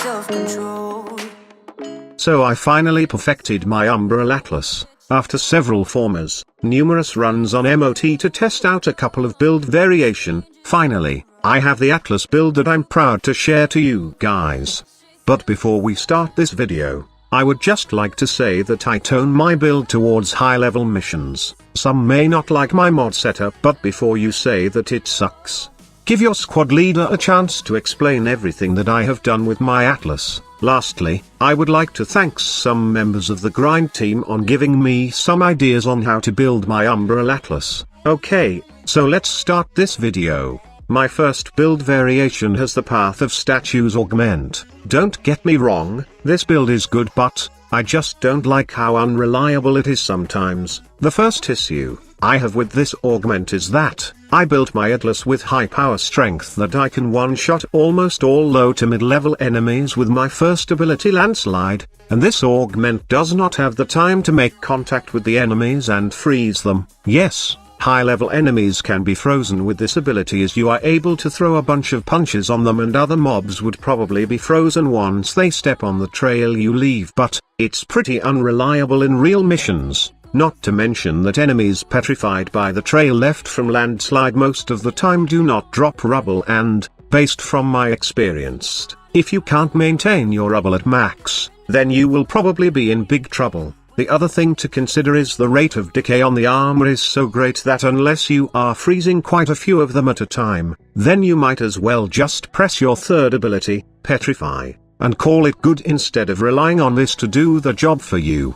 self-control. So I finally perfected my Umbral Atlas. After several formers, numerous runs on MOT to test out a couple of build variation, finally, I have the Atlas build that I'm proud to share to you guys. But before we start this video, I would just like to say that I tone my build towards high-level missions. Some may not like my mod setup, but before you say that it sucks, give your squad leader a chance to explain everything that I have done with my Atlas. Lastly, I would like to thank some members of the grind team on giving me some ideas on how to build my Umbral Atlas. Okay, so let's start this video. My first build variation has the Path of Statues augment. Don't get me wrong, this build is good, but I just don't like how unreliable it is sometimes. The first issue I have with this augment is that I built my Atlas with high power strength that I can one-shot almost all low to mid-level enemies with my first ability Landslide, and this augment does not have the time to make contact with the enemies and freeze them. Yes, high-level enemies can be frozen with this ability, as you are able to throw a bunch of punches on them and other mobs would probably be frozen once they step on the trail you leave, but it's pretty unreliable in real missions. Not to mention that enemies petrified by the trail left from Landslide most of the time do not drop rubble, and, based from my experience, if you can't maintain your rubble at max, then you will probably be in big trouble. The other thing to consider is the rate of decay on the armor is so great that unless you are freezing quite a few of them at a time, then you might as well just press your third ability, Petrify, and call it good instead of relying on this to do the job for you.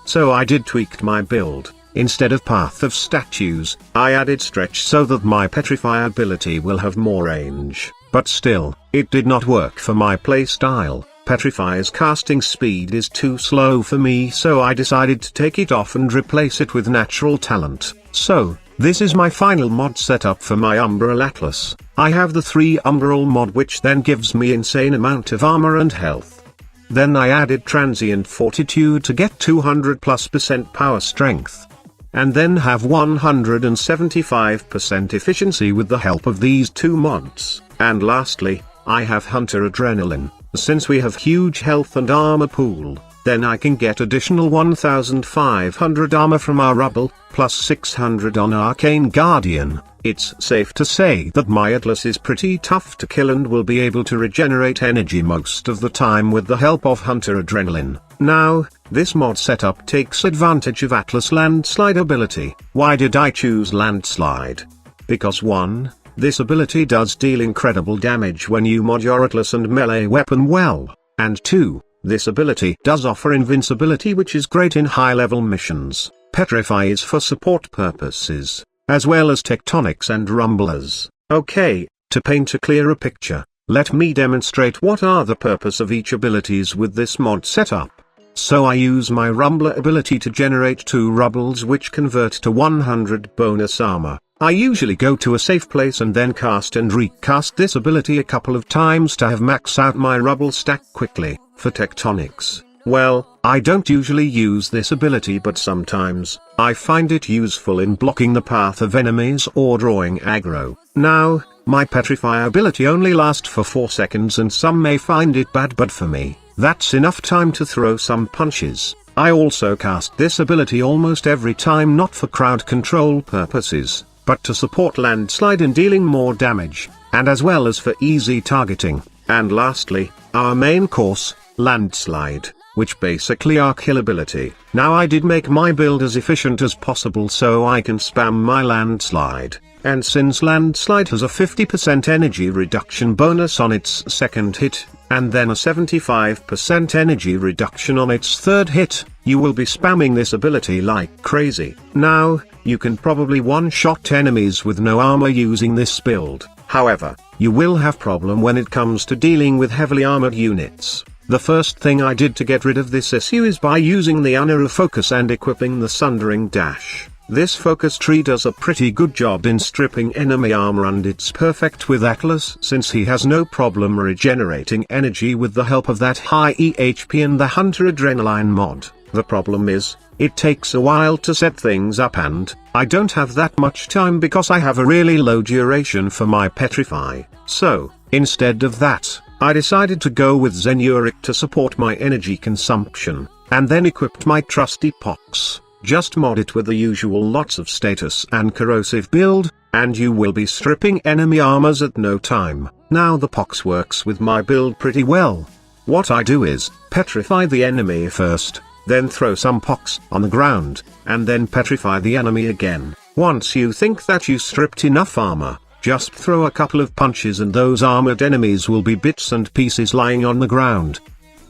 So I did tweak my build. Instead of Path of Statues, I added Stretch so that my Petrify ability will have more range, but still, it did not work for my playstyle. Petrify's casting speed is too slow for me, so I decided to take it off and replace it with Natural Talent. So, this is my final mod setup for my Umbral Atlas. I have the 3 Umbral mod, which then gives me insane amount of armor and health. Then I added Transient Fortitude to get 200+% power strength. And then have 175% efficiency with the help of these 2 mods. And lastly, I have Hunter Adrenaline. Since we have huge health and armor pool, then I can get additional 1500 armor from our rubble, plus 600 on Arcane Guardian. It's safe to say that my Atlas is pretty tough to kill and will be able to regenerate energy most of the time with the help of Hunter Adrenaline. Now, this mod setup takes advantage of Atlas Landslide ability. Why did I choose Landslide? Because 1. This ability does deal incredible damage when you mod your Atlas and melee weapon well, and 2. This ability does offer invincibility, which is great in high-level missions. Petrify is for support purposes, as well as tectonics and rumblers. Okay, to paint a clearer picture, let me demonstrate what are the purpose of each abilities with this mod setup. So I use my rumbler ability to generate 2 rubbles which convert to 100 bonus armor. I usually go to a safe place and then cast and recast this ability a couple of times to have max out my rubble stack quickly. For tectonics, well, I don't usually use this ability, but sometimes I find it useful in blocking the path of enemies or drawing aggro. Now, my Petrify ability only lasts for 4 seconds and some may find it bad, but for me, that's enough time to throw some punches. I also cast this ability almost every time, not for crowd control purposes, but to support Landslide in dealing more damage, and as well as for easy targeting. And lastly, our main course, Landslide, which basically our kill ability. Now I did make my build as efficient as possible so I can spam my Landslide, and since Landslide has a 50% energy reduction bonus on its second hit, and then a 75% energy reduction on its third hit, you will be spamming this ability like crazy. Now, you can probably one-shot enemies with no armor using this build. However, you will have problem when it comes to dealing with heavily armored units. The first thing I did to get rid of this issue is by using the Unaru focus and equipping the Sundering Dash. This focus tree does a pretty good job in stripping enemy armor, and it's perfect with Atlas since he has no problem regenerating energy with the help of that high EHP and the Hunter Adrenaline mod. The problem is, it takes a while to set things up and I don't have that much time because I have a really low duration for my Petrify. So, instead of that, I decided to go with Zenuric to support my energy consumption, and then equipped my trusty pox. Just mod it with the usual lots of status and corrosive build, and you will be stripping enemy armors at no time. Now the pox works with my build pretty well. What I do is, petrify the enemy first, then throw some pox on the ground, and then petrify the enemy again. Once you think that you stripped enough armor, just throw a couple of punches and those armored enemies will be bits and pieces lying on the ground.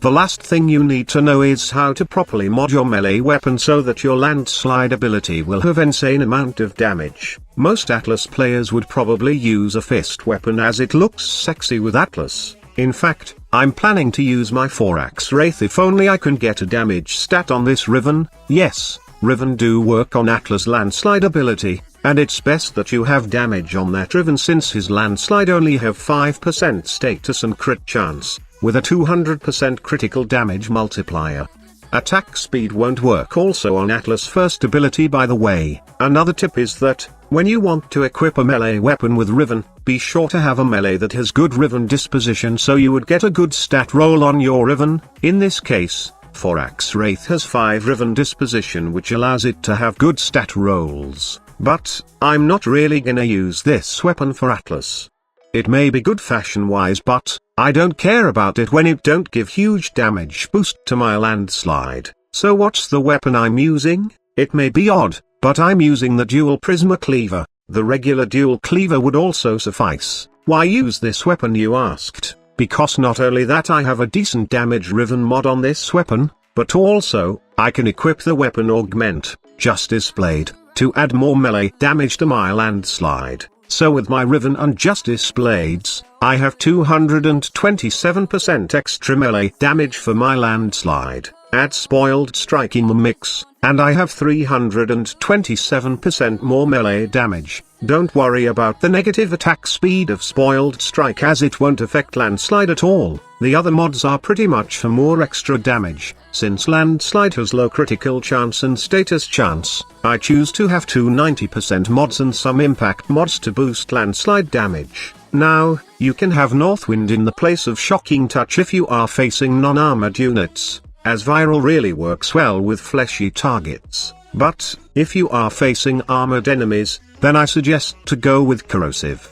The last thing you need to know is how to properly mod your melee weapon so that your landslide ability will have insane amount of damage. Most Atlas players would probably use a fist weapon as it looks sexy with Atlas. In fact, I'm planning to use my 4-axe Wraith if only I can get a damage stat on this Riven. Yes, Riven do work on Atlas landslide ability, and it's best that you have damage on that Riven since his landslide only have 5% status and crit chance, with a 200% critical damage multiplier. Attack speed won't work also on Atlas first ability by the way. Another tip is that, when you want to equip a melee weapon with Riven, be sure to have a melee that has good Riven disposition so you would get a good stat roll on your Riven. In this case, 4-axe Wraith has 5 Riven disposition which allows it to have good stat rolls, but I'm not really gonna use this weapon for Atlas. It may be good fashion-wise but I don't care about it when it don't give huge damage boost to my landslide. So what's the weapon I'm using? It may be odd, but I'm using the dual Prisma Cleaver. The regular dual cleaver would also suffice. Why use this weapon you asked? Because not only that I have a decent damage Riven mod on this weapon, but also, I can equip the weapon Augment, Justice Blade, to add more melee damage to my landslide. So with my Riven and Justice Blades, I have 227% extra melee damage for my landslide. Add Spoiled Strike in the mix, and I have 327% more melee damage. Don't worry about the negative attack speed of Spoiled Strike as it won't affect landslide at all. The other mods are pretty much for more extra damage. Since landslide has low critical chance and status chance, I choose to have two 90% mods and some impact mods to boost landslide damage. Now, you can have Northwind in the place of Shocking Touch if you are facing non-armored units, as Viral really works well with fleshy targets. But, if you are facing armored enemies, then I suggest to go with Corrosive.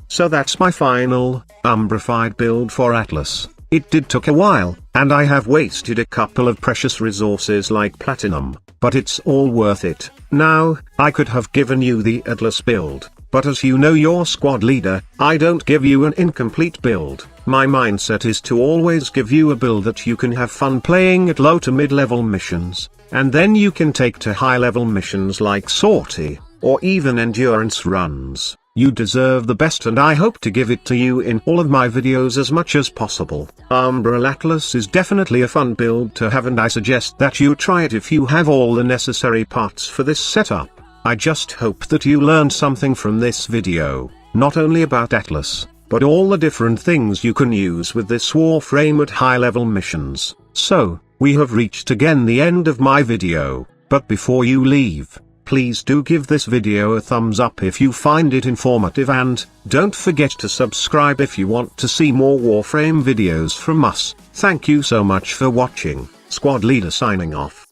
So that's my final, Umbrified build for Atlas. It did took a while, and I have wasted a couple of precious resources like Platinum, but it's all worth it. Now, I could have given you the Atlas build, but as you know your squad leader, I don't give you an incomplete build. My mindset is to always give you a build that you can have fun playing at low to mid-level missions, and then you can take to high-level missions like sortie, or even endurance runs. You deserve the best and I hope to give it to you in all of my videos as much as possible. Umbral Atlas is definitely a fun build to have and I suggest that you try it if you have all the necessary parts for this setup. I just hope that you learned something from this video, not only about Atlas, but all the different things you can use with this Warframe at high-level missions. So, we have reached again the end of my video, but before you leave, please do give this video a thumbs up if you find it informative and, don't forget to subscribe if you want to see more Warframe videos from us. Thank you so much for watching. Squad Leader signing off.